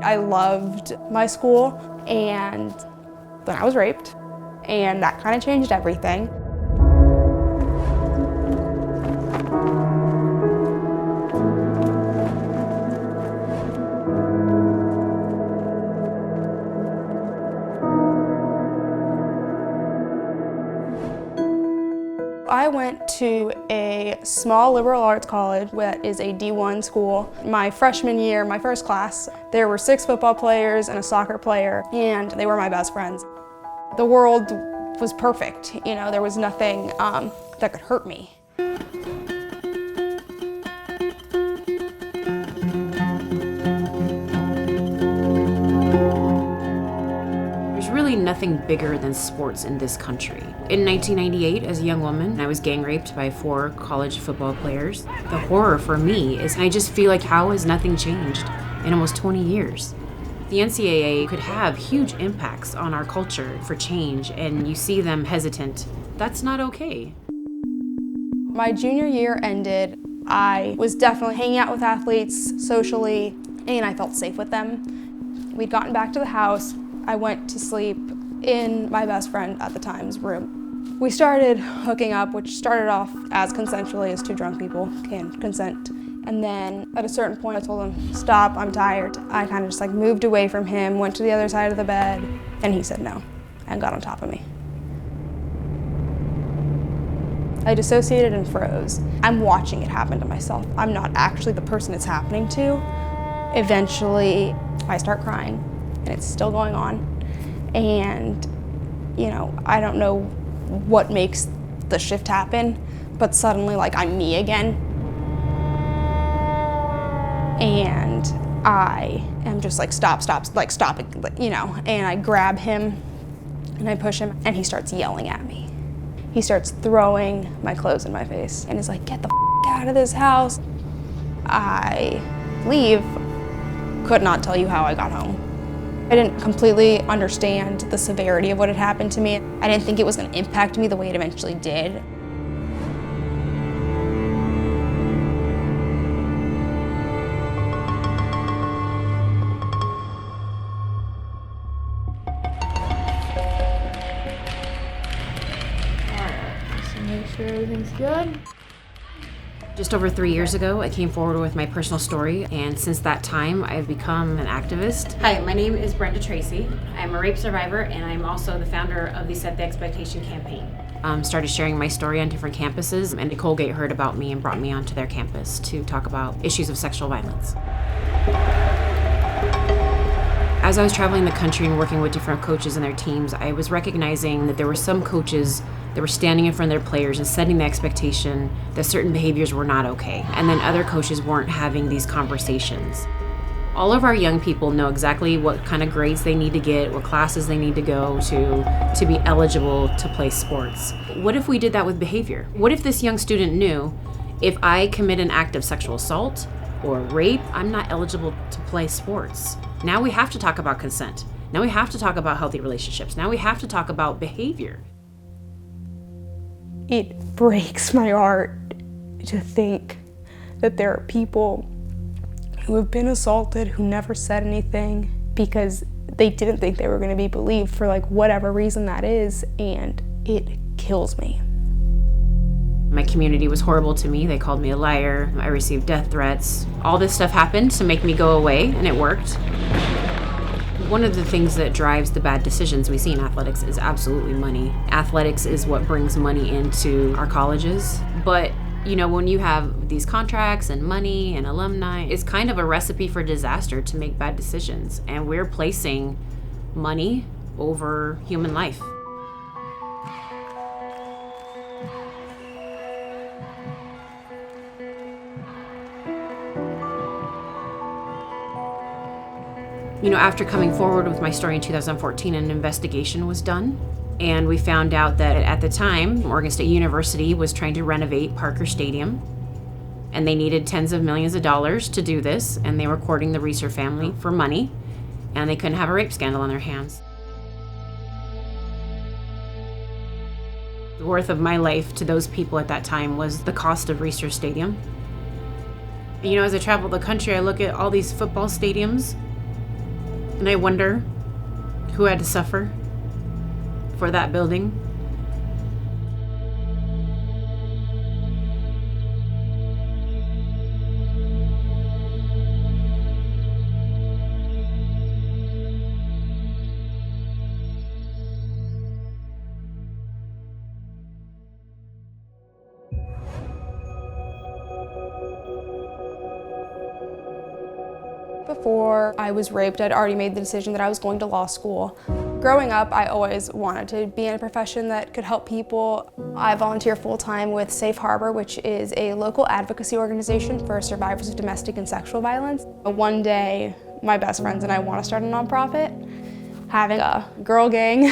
I loved my school, and then I was raped, and that kind of changed everything. I went to a small liberal arts college that is a D1 school. My freshman year, my first class, there were 6 football players and a soccer player, and they were my best friends. The world was perfect, you know, there was nothing that could hurt me. Nothing bigger than sports in this country. In 1998, as a young woman, I was gang raped by 4 college football players. The horror for me is I just feel like how has nothing changed in almost 20 years? The NCAA could have huge impacts on our culture for change, and you see them hesitant. That's not okay. My junior year ended. I was definitely hanging out with athletes socially, and I felt safe with them. We'd gotten back to the house. I went to sleep in my best friend at the time's room. We started hooking up, which started off as consensually as 2 drunk people can consent. And then at a certain point I told him, stop, I'm tired. I kind of just like moved away from him, went to the other side of the bed, and he said no, and got on top of me. I dissociated and froze. I'm watching it happen to myself. I'm not actually the person it's happening to. Eventually, I start crying, and it's still going on. And, you know, I don't know what makes the shift happen, but suddenly, like, I'm me again. And I am just like, stop, you know, and I grab him and I push him, and he starts yelling at me. He starts throwing my clothes in my face and is like, get the out of this house. I leave, could not tell you how I got home. I didn't completely understand the severity of what had happened to me. I didn't think it was going to impact me the way it eventually did. Just make sure everything's good. Just over 3 years ago, I came forward with my personal story, and since that time, I've become an activist. Hi, my name is Brenda Tracy. I'm a rape survivor, and I'm also the founder of the Set the Expectation campaign. Started sharing my story on different campuses, and Colgate heard about me and brought me onto their campus to talk about issues of sexual violence. As I was traveling the country and working with different coaches and their teams, I was recognizing that there were some coaches that were standing in front of their players and setting the expectation that certain behaviors were not okay, and then other coaches weren't having these conversations. All of our young people know exactly what kind of grades they need to get, what classes they need to go to be eligible to play sports. What if we did that with behavior? What if this young student knew, if I commit an act of sexual assault or rape, I'm not eligible to play sports? Now we have to talk about consent. Now we have to talk about healthy relationships. Now we have to talk about behavior. It breaks my heart to think that there are people who have been assaulted who never said anything because they didn't think they were going to be believed for like whatever reason that is, and it kills me. My community was horrible to me. They called me a liar. I received death threats. All this stuff happened to make me go away, and it worked. One of the things that drives the bad decisions we see in athletics is absolutely money. Athletics is what brings money into our colleges. But, you know, when you have these contracts and money and alumni, it's kind of a recipe for disaster to make bad decisions. And we're placing money over human life. You know, after coming forward with my story in 2014, an investigation was done, and we found out that at the time, Oregon State University was trying to renovate Parker Stadium, and they needed tens of millions of dollars to do this, and they were courting the Reeser family for money, and they couldn't have a rape scandal on their hands. The worth of my life to those people at that time was the cost of Reeser Stadium. You know, as I travel the country, I look at all these football stadiums and I wonder who had to suffer for that building. Before I was raped, I'd already made the decision that I was going to law school. Growing up, I always wanted to be in a profession that could help people. I volunteer full-time with Safe Harbor, which is a local advocacy organization for survivors of domestic and sexual violence. One day, my best friends and I want to start a nonprofit. Having a girl gang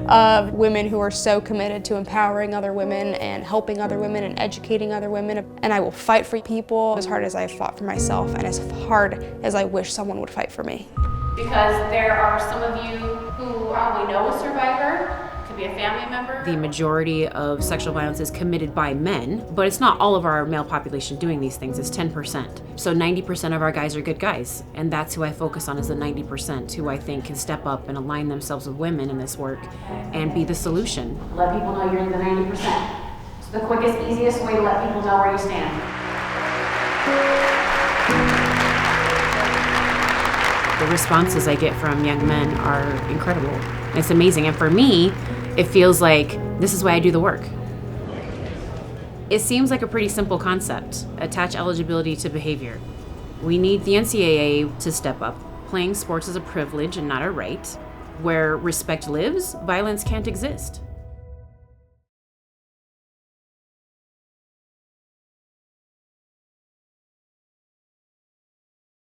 of women who are so committed to empowering other women and helping other women and educating other women. And I will fight for people as hard as I've fought for myself and as hard as I wish someone would fight for me. Because there are some of you who probably know a survivor, could be a family member. The majority of sexual violence is committed by men, but it's not all of our male population doing these things, it's 10%. So 90% of our guys are good guys, and that's who I focus on, is the 90% who I think can step up and align themselves with women in this work and be the solution. Let people know you're in the 90%. It's the quickest, easiest way to let people know where you stand. The responses I get from young men are incredible. It's amazing, and for me, it feels like this is why I do the work. It seems like a pretty simple concept. Attach eligibility to behavior. We need the NCAA to step up. Playing sports is a privilege and not a right. Where respect lives, violence can't exist.